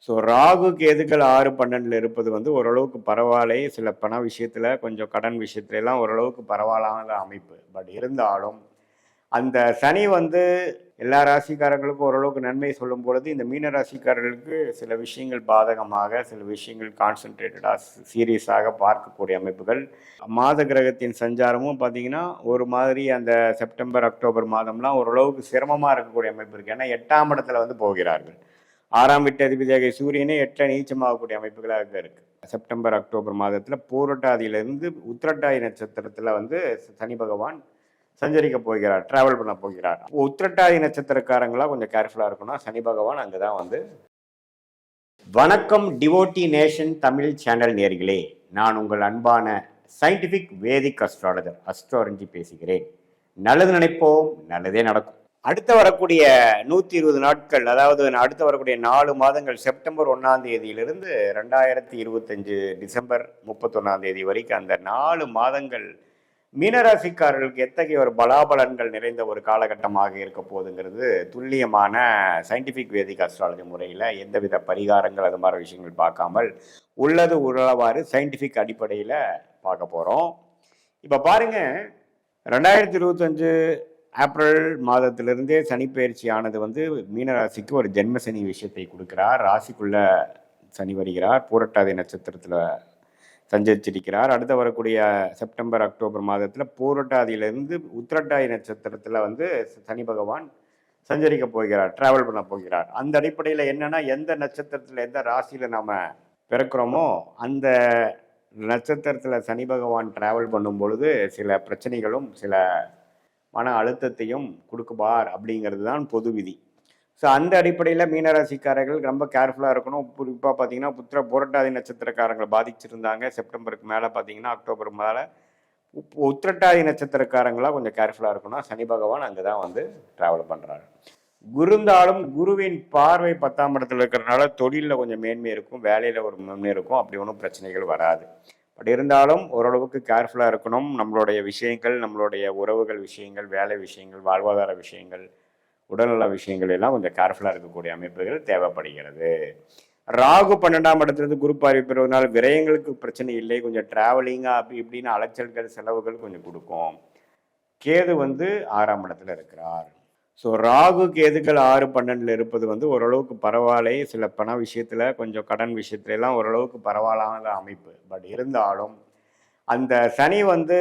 So Rahu கேதுக்கள் 6 12 இருப்பது வந்து ஓரளவுக்கு பரவாயில்லை. சில பண விஷயத்தில் கொஞ்சம் கடன் விஷயத்துல எல்லாம் ஓரளவுக்கு பரவாயில்லாத அமைப்பு. பட் இருந்தாலும் அந்த சனி வந்து எல்லா ராசிக்காரர்களுக்கும் ஓரளவுக்கு நன்மை சொல்லும் பொழுது இந்த மீன ராசிக்காரர்களுக்கு சில விஷயங்கள் பாதகமாக, சில விஷயங்கள் கான்சென்ட்ரேட்டடாக சீரியஸாக பார்க்கக்கூடிய அமைப்புகள். மாத கிரகத்தின் சஞ்சாரமும் பார்த்தீங்கன்னா ஒரு மாதிரி அந்த செப்டம்பர் அக்டோபர் மாதம்லாம் ஓரளவுக்கு சிரமமாக இருக்கக்கூடிய அமைப்பு இருக்குது. ஏன்னா 8ஆம் இடத்துல வந்து போகிறார்கள். 6ஆம் வீட்டு அதிபதியாக சூரியனே 8 நீச்சமாகக்கூடிய அமைப்புகளாக இருக்கு. செப்டம்பர் அக்டோபர் மாதத்தில் பூரட்டாதியிலிருந்து உத்திரட்டாதி நட்சத்திரத்தில் வந்து சனி பகவான் சஞ்சரிக்க போகிறார், டிராவல் பண்ண போகிறார். உத்திரட்டாதி நட்சத்திரக்காரங்களாம் கொஞ்சம் கேர்ஃபுல்லாக இருக்கணும். சனி பகவான் அங்கே தான் வந்து. வணக்கம் டிவோட்டி நேஷன் தமிழ் சேனல் நேர்களே, நான் உங்கள் அன்பான சயின்டிஃபிக் வேதிக் அஸ்ட்ராலஜர் அஸ்ட்ரோரஞ்சி பேசுகிறேன். நல்லது நினைப்போம், நல்லதே நடக்கும். அடுத்த வரக்கூடிய 120 நாட்கள், அதாவது அடுத்த வரக்கூடிய 4 மாதங்கள், செப்டம்பர் 1ஆம் தேதியிலிருந்து 2025 டிசம்பர் 31ஆம் தேதி வரைக்கும் அந்த 4 மாதங்கள் மீனராசிக்காரர்களுக்கு எத்தகைய ஒரு பலாபலன்கள் நிறைந்த ஒரு காலகட்டமாக இருக்க போகுதுங்கிறது துல்லியமான சயின்டிஃபிக் வேதிக் அஸ்ட்ராலஜி முறையில் எந்தவித பரிகாரங்கள் அது மாதிரி விஷயங்கள் பார்க்காமல் உள்ளது உறவாறு சயின்டிஃபிக் அடிப்படையில் பார்க்க போகிறோம். இப்போ பாருங்க, 2025 ஏப்ரல் மாதத்திலிருந்தே சனிப்பெயர்ச்சி ஆனது வந்து மீனராசிக்கு ஒரு ஜென்மசனி விஷயத்தை கொடுக்கிறார். ராசிக்குள்ள சனி வருகிறார், பூரட்டாதி நட்சத்திரத்தில் சஞ்சரிச்சிருக்கிறார். அடுத்து வரக்கூடிய செப்டம்பர் அக்டோபர் மாதத்தில் பூரட்டாதியிலிருந்து உத்திரட்டாதி நட்சத்திரத்தில் வந்து சனி பகவான் சஞ்சரிக்க போகிறார், டிராவல் பண்ண போகிறார். அந்த அடிப்படையில் என்னன்னா, எந்த நட்சத்திரத்தில் எந்த ராசியில் நாம் பிறக்கிறோமோ அந்த நட்சத்திரத்தில் சனி பகவான் டிராவல் பண்ணும் பொழுது சில பிரச்சனைகளும் சில மன அழுத்தத்தையும் கொடுக்குவார் அப்படிங்கிறது தான் பொது விதி. ஸோ அந்த அடிப்படையில் மீனராசிக்காரர்கள் ரொம்ப கேர்ஃபுல்லாக இருக்கணும். குறிப்பாக பார்த்தீங்கன்னா புரட்டாதி நட்சத்திரக்காரங்களை பாதிச்சிருந்தாங்க. செப்டம்பருக்கு மேலே பார்த்தீங்கன்னா அக்டோபர் மேலே உத்திரட்டாதி நட்சத்திரக்காரங்களாக கொஞ்சம் கேர்ஃபுல்லாக இருக்கணும். சனி பகவான் அங்கே தான் வந்து ட்ராவல் பண்ணுறாரு. குருந்தாலும் குருவின் பார்வை 10ஆம் இடத்துல இருக்கிறதுனால தொழிலில் கொஞ்சம் மேன்மை இருக்கும், வேலையில் ஒரு மேன்மை இருக்கும். அப்படி ஒன்றும் பிரச்சனைகள் வராது. பட் இருந்தாலும் ஓரளவுக்கு கேர்ஃபுல்லாக இருக்கணும். நம்மளுடைய விஷயங்கள், நம்மளுடைய உறவுகள் விஷயங்கள், வேலை விஷயங்கள், வாழ்வாதார விஷயங்கள், உடல்நல விஷயங்கள் எல்லாம் கொஞ்சம் கேர்ஃபுல்லாக இருக்கக்கூடிய அமைப்புகள் தேவைப்படுகிறது. ராகு 12ஆம் இடத்துலேருந்து குரு பார்வை பெறுவதனால விரயங்களுக்கு பிரச்சனை இல்லை. கொஞ்சம் டிராவலிங்காக அப்படி இப்படின்னு அலைச்சல்கள் செலவுகள் கொஞ்சம் கொடுக்கும். கேது வந்து 6ஆம் இடத்துல இருக்கிறார். ஸோ ராகு கேதுக்கள் 6 12 இருப்பது வந்து ஓரளவுக்கு பரவாயில்லை. சில பண விஷயத்தில் கொஞ்சம் கடன் விஷயத்துல எல்லாம் ஓரளவுக்கு பரவாயில்லாத அமைப்பு. பட் இருந்தாலும் அந்த சனி வந்து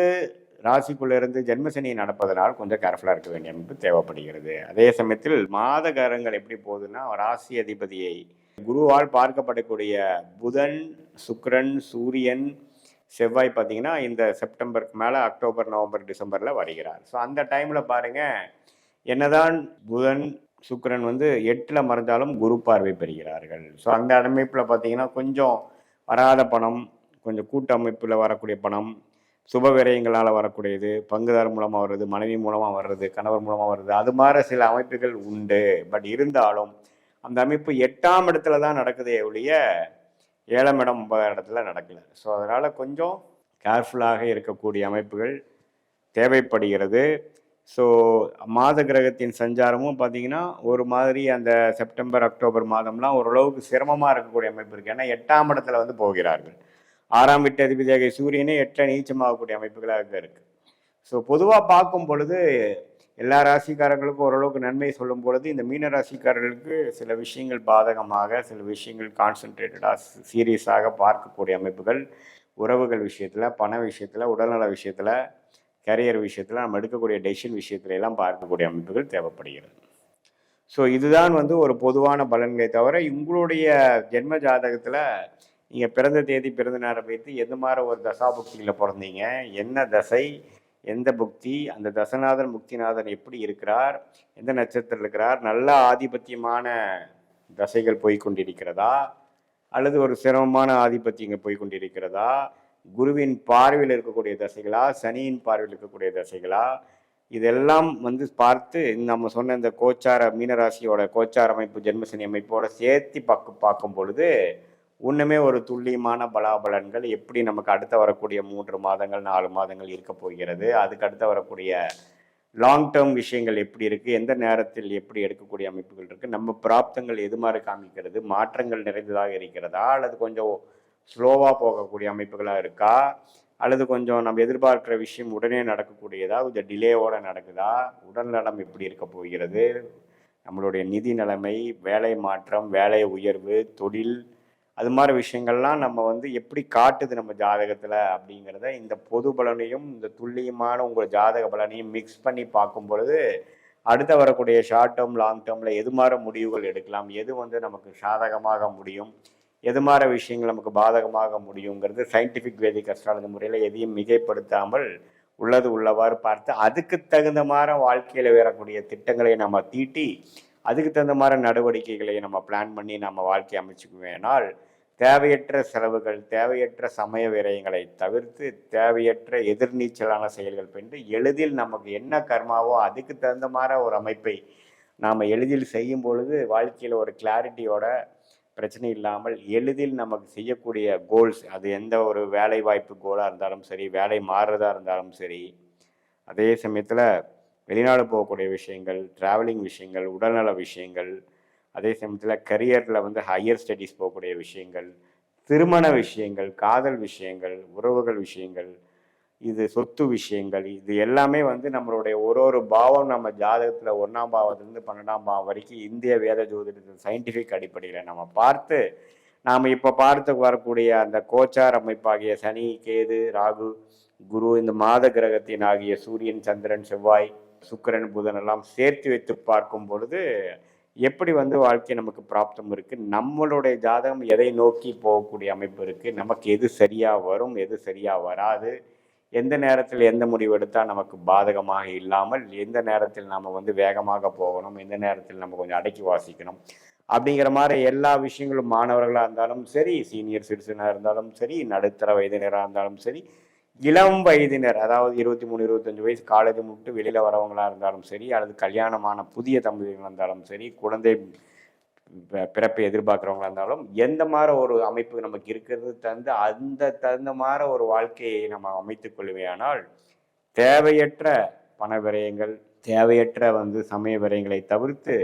ராசிக்குள்ளிருந்து ஜென்மசனி நடப்பதனால் கொஞ்சம் கேர்ஃபுல்லாக இருக்க வேண்டிய அமைப்பு தேவைப்படுகிறது. அதே சமயத்தில் மாத காரங்கள் எப்படி போகுதுன்னா, ராசி அதிபதியை குருவால் பார்க்கப்படக்கூடிய புதன், சுக்கிரன், சூரியன், செவ்வாய் பார்த்தீங்கன்னா இந்த செப்டம்பருக்கு மேலே அக்டோபர் நவம்பர் டிசம்பரில் வருகிறார். ஸோ அந்த டைமில் பாருங்கள், என்னதான் புதன் சுக்கிரன் வந்து 8ல் மறைஞ்சாலும் குரு பார்வை பெறுகிறார்கள். ஸோ அந்த அமைப்பில் பார்த்தீங்கன்னா கொஞ்சம் வராத பணம், கொஞ்சம் கூட்டமைப்பில் வரக்கூடிய பணம், சுப விரயங்களால் வரக்கூடியது, பங்குதார் மூலமாக வர்றது, மனைவி மூலமாக வர்றது, கணவர் மூலமாக வர்றது, அது மாதிரி சில அமைப்புகள் உண்டு. பட் இருந்தாலும் அந்த அமைப்பு 8ஆம் இடத்துல தான் நடக்குதே ஒழிய 7ஆம் இடம் 9ஆம் இடத்துல நடக்கல. ஸோ அதனால் கொஞ்சம் கேர்ஃபுல்லாக இருக்கக்கூடிய அமைப்புகள் தேவைப்படுகிறது. ஸோ மாத கிரகத்தின் சஞ்சாரமும் பார்த்தீங்கன்னா ஒரு மாதிரி அந்த செப்டம்பர் அக்டோபர் மாதம்லாம் ஓரளவுக்கு சிரமமாக இருக்கக்கூடிய அமைப்பு இருக்குது. ஏன்னா 8ஆம் இடத்துல வந்து போகிறார்கள். 6ஆம் வீட்டு அதிபதியாக சூரியனே 8 நீச்சமாகக்கூடிய அமைப்புகளாக இருக்கு. ஸோ பொதுவாக பார்க்கும் பொழுது எல்லா ராசிக்காரர்களுக்கும் ஓரளவுக்கு நன்மை சொல்லும் பொழுது இந்த மீன ராசிக்காரர்களுக்கு சில விஷயங்கள் பாதகமாக, சில விஷயங்கள் கான்சென்ட்ரேட்டடாக சீரியஸாக பார்க்கக்கூடிய அமைப்புகள், உறவுகள் விஷயத்தில், பண விஷயத்தில், உடல்நல விஷயத்தில், கரியர் விஷயத்தில், நம்ம எடுக்கக்கூடிய டெசிஷன் விஷயத்துல எல்லாம் பார்க்கக்கூடிய அமைப்புகள் தேவைப்படுகிறது. ஸோ இதுதான் வந்து ஒரு பொதுவான பலன்களை தவிர, உங்களுடைய ஜென்ம ஜாதகத்தில் நீங்கள் பிறந்த தேதி, பிறந்த நேரம் வைத்து எந்த மாதிரி ஒரு தசாபுக்தியில் பிறந்தீங்க, என்ன தசை, எந்த புக்தி, அந்த தசநாதன் முக்திநாதன் எப்படி இருக்கிறார், எந்த நட்சத்திரம் இருக்கிறார், நல்ல ஆதிபத்தியமான தசைகள் போய்கொண்டிருக்கிறதா, அல்லது ஒரு சிரமமான ஆதிபத்தியங்கள் போய்கொண்டிருக்கிறதா, குருவின் பார்வையில் இருக்கக்கூடிய தசைகளா, சனியின் பார்வையில் இருக்கக்கூடிய தசைகளா, இதெல்லாம் வந்து பார்த்து நம்ம சொன்ன இந்த கோச்சார மீனராசியோட கோச்சார அமைப்பு, ஜென்மசனி அமைப்போட சேர்த்து பார்க்கும் பொழுது ஒன்றுமே ஒரு துல்லியமான பலாபலன்கள் எப்படி நமக்கு அடுத்த வரக்கூடிய 3 மாதங்கள் 4 மாதங்கள் இருக்க போகிறது, அதுக்கு அடுத்த வரக்கூடிய லாங் டேர்ம் விஷயங்கள் எப்படி இருக்குது, எந்த நேரத்தில் எப்படி எடுக்கக்கூடிய அமைப்புகள் இருக்குது, நம்ம பிராப்தங்கள் எது மாதிரி காமிக்கிறது, மாற்றங்கள் நிறைந்ததாக இருக்கிறதா, அல்லது கொஞ்சம் ஸ்லோவாக போகக்கூடிய அமைப்புகளாக இருக்கா, அல்லது கொஞ்சம் நம்ம எதிர்பார்க்குற விஷயம் உடனே நடக்கக்கூடியதா, கொஞ்சம் டிலேவோடு நடக்குதா, உடல் நலம் எப்படி இருக்க போகிறது, நம்மளுடைய நிதி நிலைமை, வேலை மாற்றம், வேலை உயர்வு, தொழில், அது மாதிரி விஷயங்கள்லாம் நம்ம வந்து எப்படி காட்டுது நம்ம ஜாதகத்தில் அப்படிங்கிறத இந்த பொது பலனையும் இந்த துல்லியமான உங்கள் ஜாதக பலனையும் மிக்ஸ் பண்ணி பார்க்கும் பொழுது அடுத்த வரக்கூடிய ஷார்ட் டேர்ம் லாங் டேர்மில் எது மாதிரி முடிவுகள் எடுக்கலாம், எது வந்து நமக்கு சாதகமாக முடியும், எது மாதிரி விஷயங்கள் நமக்கு பாதகமாக முடியுங்கிறது சயின்டிஃபிக் வேதிக் அஸ்ட்ராலஜி முறையில் எதையும் மிகைப்படுத்தாமல் உள்ளது உள்ளவாறு பார்த்து அதுக்கு தகுந்த மாதிரி வாழ்க்கையில் வரக்கூடிய திட்டங்களை நம்ம தீட்டி அதுக்கு தகுந்த மாதிரி நடவடிக்கைகளை நம்ம பிளான் பண்ணி நம்ம வாழ்க்கையை அமைச்சுக்குவேனால் தேவையற்ற செலவுகள், தேவையற்ற சமய விரயங்களை தவிர்த்து தேவையற்ற எதிர்நீச்சலான செயல்கள் பெற்று எளிதில் நமக்கு என்ன கர்மாவோ அதுக்கு தகுந்த மாதிரி ஒரு அமைப்பை நாம் எளிதில் செய்யும் பொழுது வாழ்க்கையில் ஒரு கிளாரிட்டியோட பிரச்சனை இல்லாமல் எளிதில் நமக்கு செய்யக்கூடிய கோல்ஸ், அது எந்த ஒரு வேலை வாய்ப்பு கோலாக இருந்தாலும் சரி, வேலை மாறுறதா இருந்தாலும் சரி, அதே சமயத்தில் வெளிநாடு போகக்கூடிய விஷயங்கள், ட்ராவலிங் விஷயங்கள், உடல்நல விஷயங்கள், அதே சமயத்தில் கரியரில் வந்து ஹையர் ஸ்டடீஸ் போகக்கூடிய விஷயங்கள், திருமண விஷயங்கள், காதல் விஷயங்கள், உறவுகள் விஷயங்கள், இது சொத்து விஷயங்கள், இது எல்லாமே வந்து நம்மளுடைய ஒரு பாவம் நம்ம ஜாதகத்தில் 1ஆம் பாவத்திலேருந்து 12ஆம் பாவம் வரைக்கும் இந்திய வேத ஜோதிடத்தில் சயின்டிஃபிக் அடிப்படையில் நம்ம பார்த்து நாம் இப்போ பார்த்து வரக்கூடிய அந்த கோச்சார் அமைப்பாகிய சனி, கேது, ராகு, குரு, இந்த மாத கிரகத்தின் ஆகிய சூரியன், சந்திரன், செவ்வாய், சுக்கிரன், புதன் எல்லாம் சேர்த்து வைத்து பார்க்கும் பொழுது எப்படி வந்து வாழ்க்கை நமக்கு பிராப்தம் இருக்குது, நம்மளுடைய ஜாதகம் எதை நோக்கி போகக்கூடிய அமைப்பு இருக்குது, நமக்கு எது சரியாக வரும், எது சரியாக வராது, எந்த நேரத்தில் எந்த முடிவு எடுத்தால் நமக்கு பாதகமாக இல்லாமல் எந்த நேரத்தில் நம்ம வந்து வேகமாக போகணும், எந்த நேரத்தில் நம்ம கொஞ்சம் அடக்கி வாசிக்கணும் அப்படிங்கிற மாதிரி எல்லா விஷயங்களும் மாணவர்களாக இருந்தாலும் சரி, சீனியர் சிட்டிசனாக இருந்தாலும் சரி, நடுத்தர வயதினராக இருந்தாலும் சரி, இளம் வயதினர் அதாவது 23 25 வயசு காலேஜ் முடிட்டு வெளியில் வரவங்களா இருந்தாலும் சரி, அல்லது கல்யாணமான புதிய தம்பதிகளாக இருந்தாலும் சரி, குழந்தை பிறப்பை எதிர்பார்க்குறவங்களா இருந்தாலும் எந்த மாதிரி ஒரு அமைப்பு நமக்கு இருக்கிறது தந்து அந்த தகுந்த மாதிரி ஒரு வாழ்க்கையை நம்ம அமைத்து கொள்வேயானால் தேவையற்ற பண விரயங்கள், தேவையற்ற வந்து சமய விரயங்களை தவிர்த்து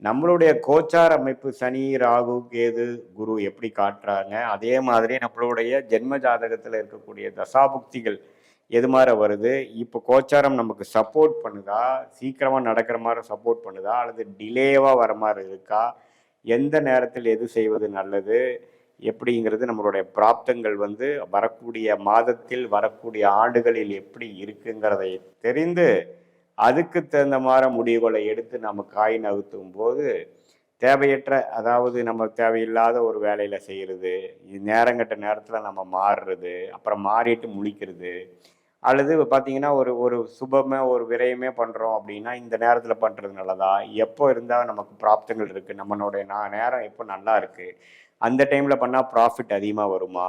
நம்மளுடைய கோச்சார் அமைப்பு சனி, ராகு, கேது, குரு எப்படி காட்டுறாங்க அதே மாதிரி நம்மளுடைய ஜென்ம ஜாதகத்தில் இருக்கக்கூடிய தசாபுக்திகள் எது மாதிரி வருது, இப்போ கோச்சாரம் நமக்கு சப்போர்ட் பண்ணுதா, சீக்கிரமாக நடக்கிற மாதிரி சப்போர்ட் பண்ணுதா, அல்லது டிலேவாக வர மாதிரி இருக்கா, எந்த நேரத்தில் எது செய்வது நல்லது எப்படிங்கிறது நம்மளுடைய பிராப்தங்கள் வந்து வரக்கூடிய மாதத்தில் வரக்கூடிய ஆண்டுகளில் எப்படி இருக்குங்கிறதை தெரிந்து அதுக்கு தகுந்த மாதிரி முடிவுகளை எடுத்து நம்ம காய் நகர்த்தும் போது தேவையற்ற அதாவது நம்ம தேவையில்லாத ஒரு வேலையில் செய்கிறது, இது நேரங்கட்ட நேரத்தில் நம்ம மாறுறது, அப்புறம் மாறிட்டு முழிக்கிறது, அல்லது பார்த்தீங்கன்னா ஒரு ஒரு சுபமே ஒரு விரயமே பண்ணுறோம் அப்படின்னா இந்த நேரத்தில் பண்ணுறது நல்லதா, எப்போ இருந்தால் நமக்கு பிராப்தங்கள் இருக்குது, நம்மளுடைய நேரம் எப்போ நல்லா இருக்குது, அந்த டைமில் பண்ணால் ப்ராஃபிட் அதிகமாக வருமா,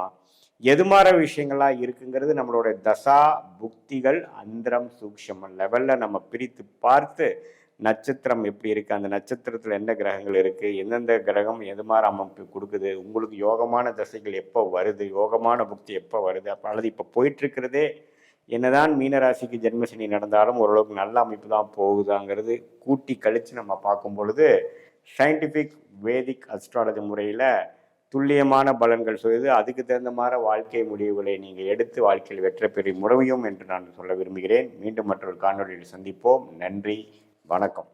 எது மாதிரி விஷயங்கள்லாம் இருக்குங்கிறது நம்மளுடைய தசா புக்திகள் அந்தரம் சூக்ஷம லெவலில் நம்ம பிரித்து பார்த்து நட்சத்திரம் எப்படி இருக்குது, அந்த நட்சத்திரத்தில் எந்த கிரகங்கள் இருக்குது, எந்தெந்த கிரகம் எது மாதிரி அமைப்பு கொடுக்குது, உங்களுக்கு யோகமான தசைகள் எப்போ வருது, யோகமான புக்தி எப்போ வருது, அப்போ அல்லது இப்போ போயிட்டுருக்கிறதே என்னதான் மீனராசிக்கு ஜென்மசனி நடந்தாலும் ஓரளவுக்கு நல்ல அமைப்பு தான் போகுதாங்கிறது கூட்டி கழித்து நம்ம பார்க்கும் பொழுது சயின்டிஃபிக் வேதிக் அஸ்ட்ராலஜி முறையில் துல்லியமான பலன்கள் செய்து அதுக்கு தகுந்த மாதிரி வாழ்க்கை முடிவுகளை நீங்கள் எடுத்து வாழ்க்கையில் வெற்றி பெற முடியும் என்று நான் சொல்ல விரும்புகிறேன். மீண்டும் மற்றொரு காணொலியில் சந்திப்போம். நன்றி, வணக்கம்.